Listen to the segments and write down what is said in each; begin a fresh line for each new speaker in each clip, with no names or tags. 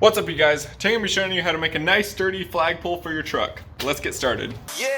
What's up, you guys? Today I'm going to be showing you how to make a nice sturdy flagpole for your truck. Let's get started.
Yeah.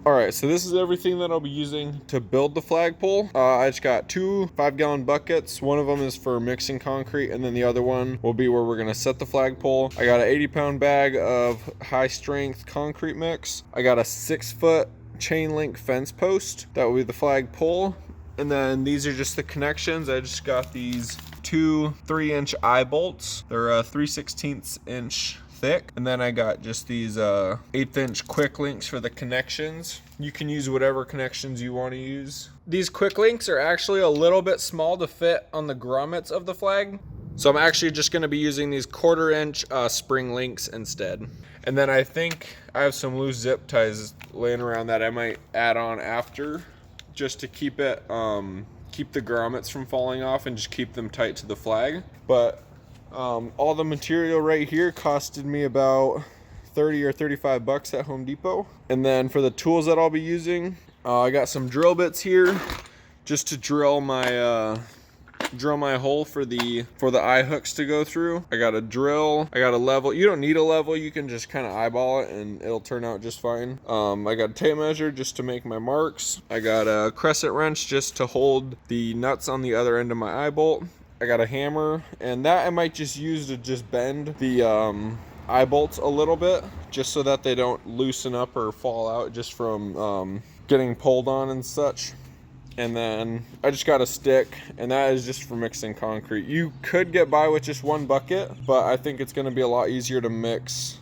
Alright, so this is everything that I'll be using to build the flagpole. I just got two 5-gallon buckets. One of them is for mixing concrete, and then the other one will be where we're going to set the flagpole. I got an 80-pound bag of high-strength concrete mix. I got a 6-foot chain link fence post. That will be the flagpole. And then these are just the connections. I just got these two 3-inch eye bolts. They're 3/16 inch thick, and then I got just these 1/8-inch quick links for the connections. You can use whatever connections you want to use. These quick links are actually a little bit small to fit on the grommets of the flag, so I'm actually just going to be using these 1/4-inch spring links instead. And then I think I have some loose zip ties laying around that I might add on after, just to keep it keep the grommets from falling off and just keep them tight to the flag. But all the material right here costed me about 30 or 35 bucks at Home Depot. And then for the tools that I'll be using, I got some drill bits here just to drill my hole for the eye hooks to go through. I got a drill, I got a level. You don't need a level, you can just kind of eyeball it and it'll turn out just fine. I got a tape measure just to make my marks. I got a crescent wrench just to hold the nuts on the other end of my eye bolt. I got a hammer, and that I might just use to just bend the eye bolts a little bit, just so that they don't loosen up or fall out just from getting pulled on and such. And then I just got a stick, and that is just for mixing concrete. You could get by with just one bucket, but I think it's going to be a lot easier to mix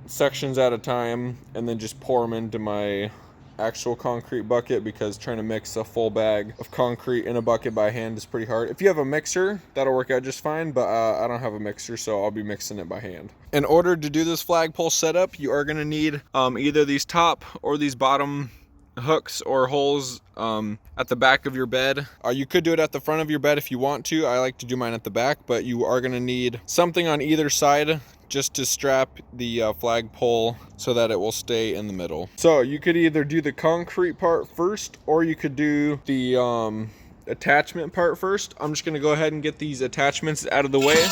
sections at a time and then just pour them into my actual concrete bucket, because trying to mix a full bag of concrete in a bucket by hand is pretty hard. If you have a mixer, that'll work out just fine, but I don't have a mixer, so I'll be mixing it by hand. In order to do this flagpole setup, you are going to need either these top or these bottom hooks or holes at the back of your bed. You could do it at the front of your bed if you want to. I like to do mine at the back, but you are going to need something on either side just to strap the flagpole so that it will stay in the middle. So you could either do the concrete part first, or you could do the attachment part first. I'm just going to go ahead and get these attachments out of the way.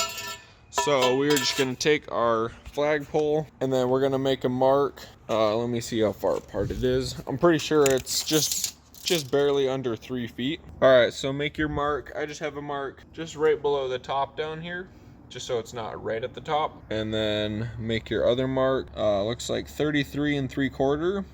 So we're just going to take our flagpole, and then we're going to make a mark. Let me see how far apart it is. I'm pretty sure it's just barely under 3 feet. All right, so make your mark. I just have a mark just right below the top down here, just so it's not right at the top. And then make your other mark. Looks like 33 3/4,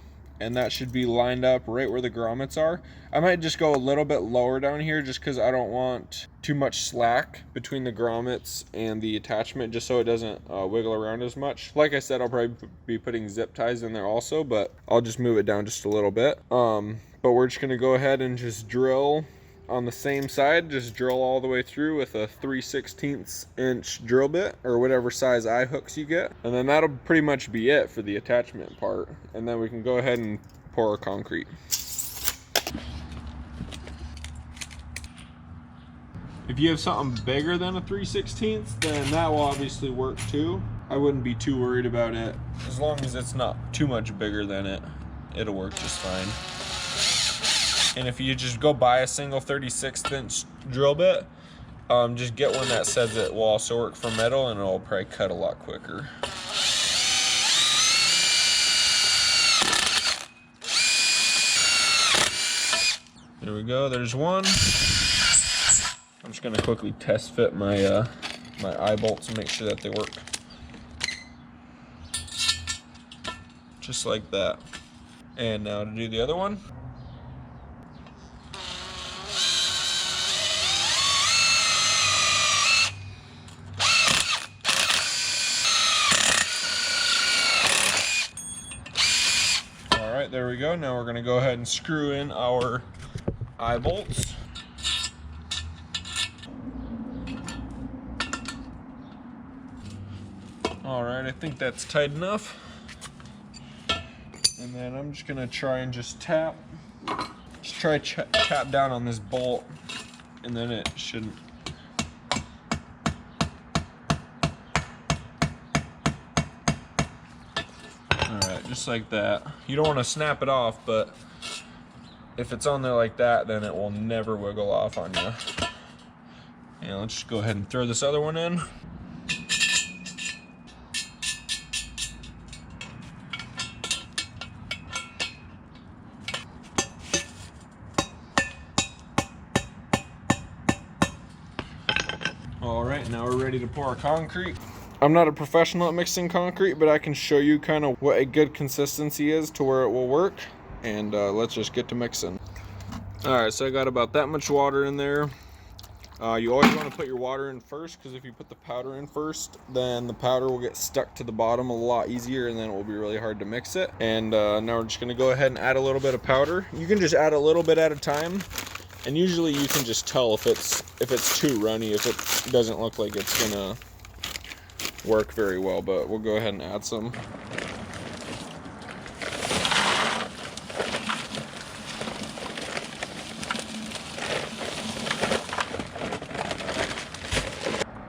and that should be lined up right where the grommets are. I might just go a little bit lower down here just because I don't want too much slack between the grommets and the attachment, just so it doesn't wiggle around as much. Like I said, I'll probably be putting zip ties in there also, but I'll just move it down just a little bit. But we're just gonna go ahead and just drill on the same side. Just drill all the way through with a 3/16 inch drill bit, or whatever size eye hooks you get. And then that'll pretty much be it for the attachment part. And then we can go ahead and pour our concrete. If you have something bigger than a 3/16, then that will obviously work too. I wouldn't be too worried about it. As long as it's not too much bigger than it, it'll work just fine. And if you just go buy a single 36th inch drill bit, just get one that says it will also work for metal, and it'll probably cut a lot quicker. There we go, there's one. I'm just gonna quickly test fit my my eye bolts and make sure that they work. Just like that. And now to do the other one. Alright, there we go. Now we're going to go ahead and screw in our eye bolts. Alright, I think that's tight enough. And then I'm just going to try and just tap down on this bolt, and then it shouldn't just like that. You don't want to snap it off, but if it's on there like that, then it will never wiggle off on you. And let's just go ahead and throw this other one in. All right, now we're ready to pour our concrete. I'm not a professional at mixing concrete, but I can show you kind of what a good consistency is to where it will work. And let's just get to mixing. All right, so I got about that much water in there. You always want to put your water in first, because if you put the powder in first, then the powder will get stuck to the bottom a lot easier, and then it will be really hard to mix it. And now we're just going to go ahead and add a little bit of powder. You can just add a little bit at a time, and usually you can just tell if it's too runny, if it doesn't look like it's gonna work very well. But we'll go ahead and add some.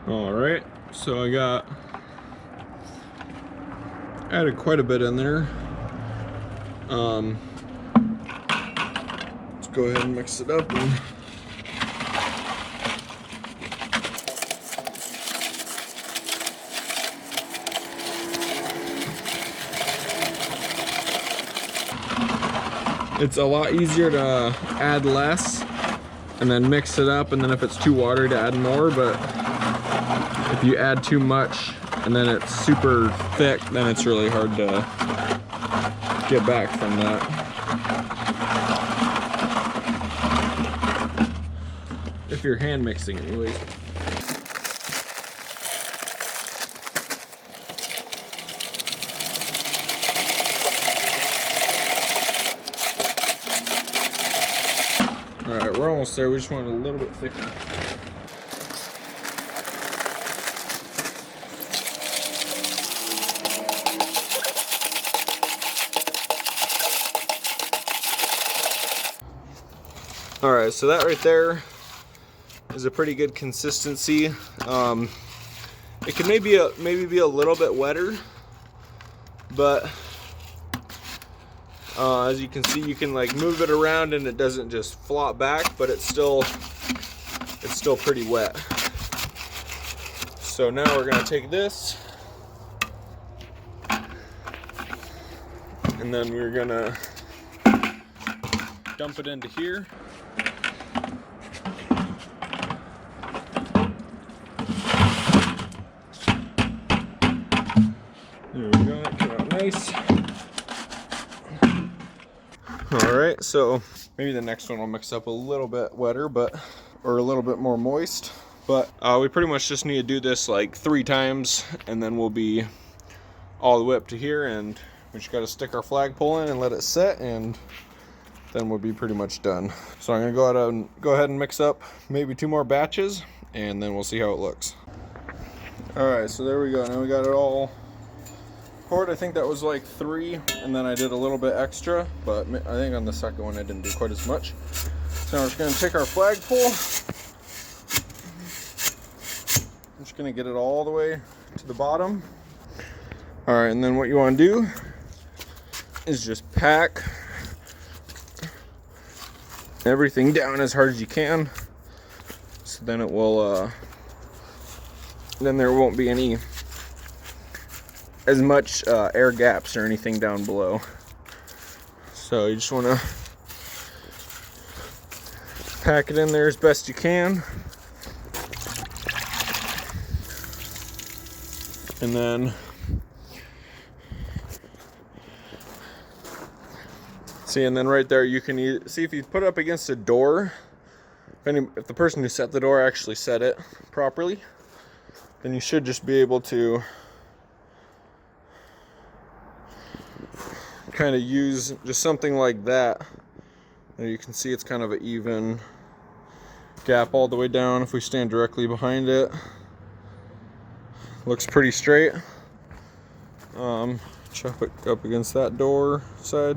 All right, so I added quite a bit in there. Let's go ahead and mix it up. It's a lot easier to add less and then mix it up, and then if it's too watery to add more. But if you add too much and then it's super thick, then it's really hard to get back from that. If you're hand mixing anyways. Alright, we're almost there. We just want it a little bit thicker. Alright, so that right there is a pretty good consistency. It can maybe be a little bit wetter, but as you can see, you can like move it around and it doesn't just flop back, but it's still pretty wet. So now we're gonna take this and then we're gonna dump it into here. There we go, that came out nice. Alright, so maybe the next one will mix up a little bit wetter, or a little bit more moist. But we pretty much just need to do this like 3 times, and then we'll be all the way up to here, and we just got to stick our flagpole in and let it set, and then we'll be pretty much done. So I'm gonna go ahead and mix up maybe 2 more batches, and then we'll see how it looks. Alright, so there we go. Now we got it all poured. I think that was like 3, and then I did a little bit extra, but I think on the second one I didn't do quite as much. So now we're just gonna take our flagpole. I'm just gonna get it all the way to the bottom. Alright, and then what you want to do is just pack everything down as hard as you can, so then it will then there won't be as much air gaps or anything down below. So you just want to pack it in there as best you can, and then see, and then right there you can see if you put it up against a door, if the person who set the door actually set it properly, then you should just be able to kind of use just something like that. There you can see it's kind of an even gap all the way down. If we stand directly behind it, looks pretty straight. Chop it up against that door side.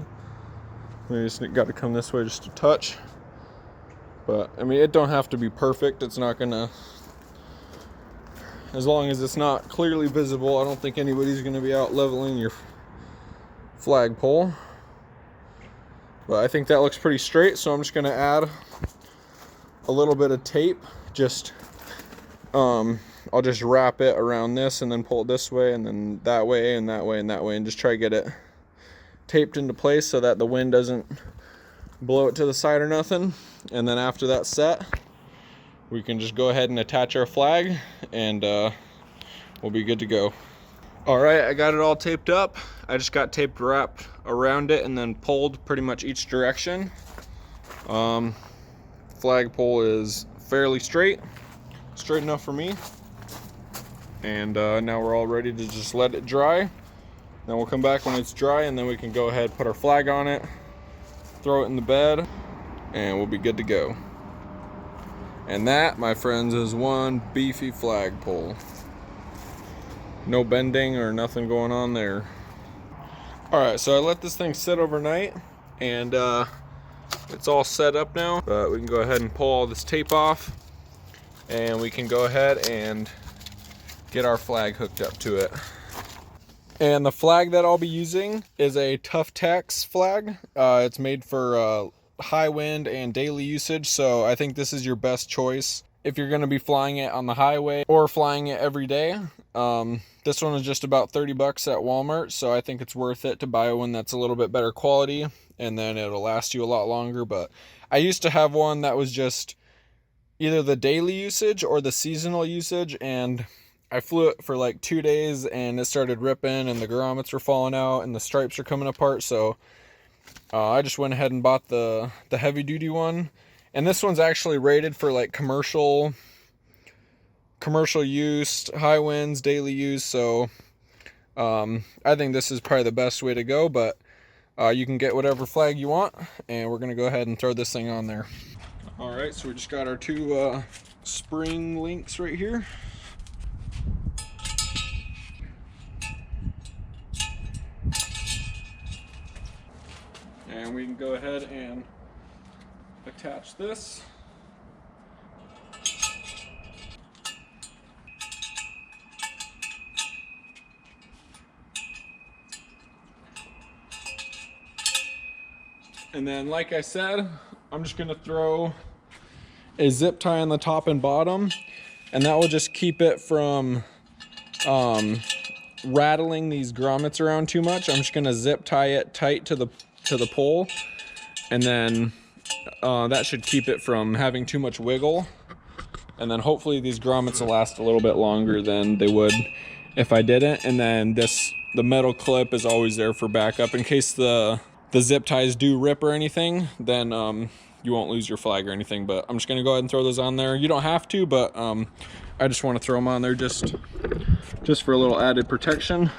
We just got to come this way just a touch. But I mean, it don't have to be perfect. It's not gonna, as long as it's not clearly visible, I don't think anybody's gonna be out leveling your flagpole. But I think that looks pretty straight, so I'm just gonna add a little bit of tape. Just I'll just wrap it around this and then pull it this way and then that way and that way and that way, and just try to get it taped into place so that the wind doesn't blow it to the side or nothing. And then after that's set, we can just go ahead and attach our flag, and we'll be good to go. All right, I got it all taped up. I just got tape wrapped around it and then pulled pretty much each direction. Flagpole is fairly straight enough for me. And now we're all ready to just let it dry. Then we'll come back when it's dry, and then we can go ahead, put our flag on it, throw it in the bed, and we'll be good to go. And that, my friends, is one beefy flagpole. No bending or nothing going on there. All right, so I let this thing sit overnight, and it's all set up now. But we can go ahead and pull all this tape off, and we can go ahead and get our flag hooked up to it. And the flag that I'll be using is a Tough Tax flag. It's made for high wind and daily usage, so I think this is your best choice if you're going to be flying it on the highway or flying it every day. This one is just about 30 bucks at Walmart, so I think it's worth it to buy one that's a little bit better quality, and then it'll last you a lot longer. But I used to have one that was just either the daily usage or the seasonal usage, and I flew it for like 2 days and it started ripping and the grommets were falling out and the stripes are coming apart. So I just went ahead and bought the heavy duty one. And this one's actually rated for like commercial use, high winds, daily use. So I think this is probably the best way to go, but you can get whatever flag you want, and we're gonna go ahead and throw this thing on there. All right, so we just got our two spring links right here. And we can go ahead and attach this. And then, like I said, I'm just gonna throw a zip tie on the top and bottom, and that will just keep it from rattling these grommets around too much. I'm just gonna zip tie it tight to the pole, and then that should keep it from having too much wiggle. And then hopefully these grommets will last a little bit longer than they would if I didn't. And then the metal clip is always there for backup in case the zip ties do rip or anything. Then you won't lose your flag or anything. But I'm just gonna go ahead and throw those on there. You don't have to, but I just want to throw them on there just for a little added protection.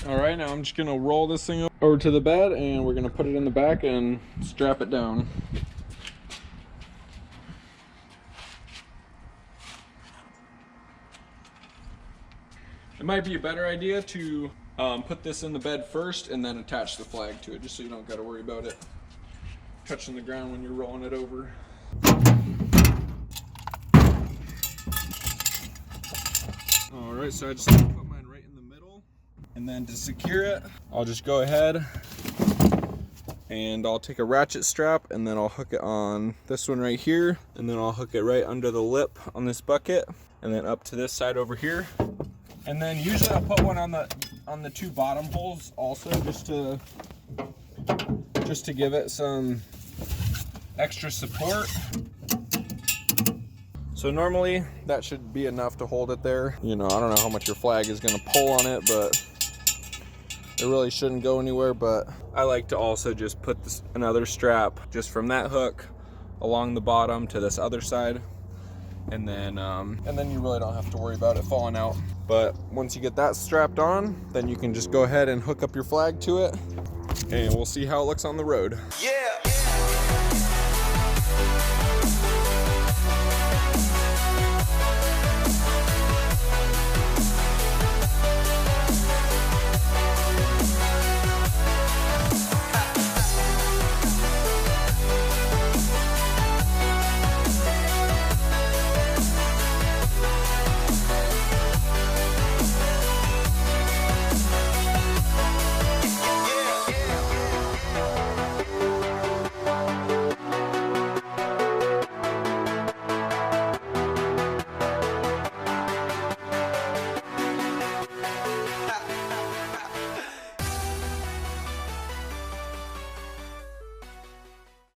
All right, now I'm just gonna roll this thing over to the bed, and we're gonna put it in the back and strap it down. It might be a better idea to put this in the bed first and then attach the flag to it, just so you don't gotta worry about it touching the ground when you're rolling it over. All right, so I just put mine right in the middle. And then to secure it, I'll just go ahead and I'll take a ratchet strap, and then I'll hook it on this one right here, and then I'll hook it right under the lip on this bucket, and then up to this side over here. And then usually I'll put one on the two bottom holes also, just to give it some extra support. So normally that should be enough to hold it there. You know, I don't know how much your flag is gonna pull on it, but it really shouldn't go anywhere. But I like to also just put another strap just from that hook along the bottom to this other side. And then you really don't have to worry about it falling out. But once you get that strapped on, then you can just go ahead and hook up your flag to it, and we'll see how it looks on the road. Yeah.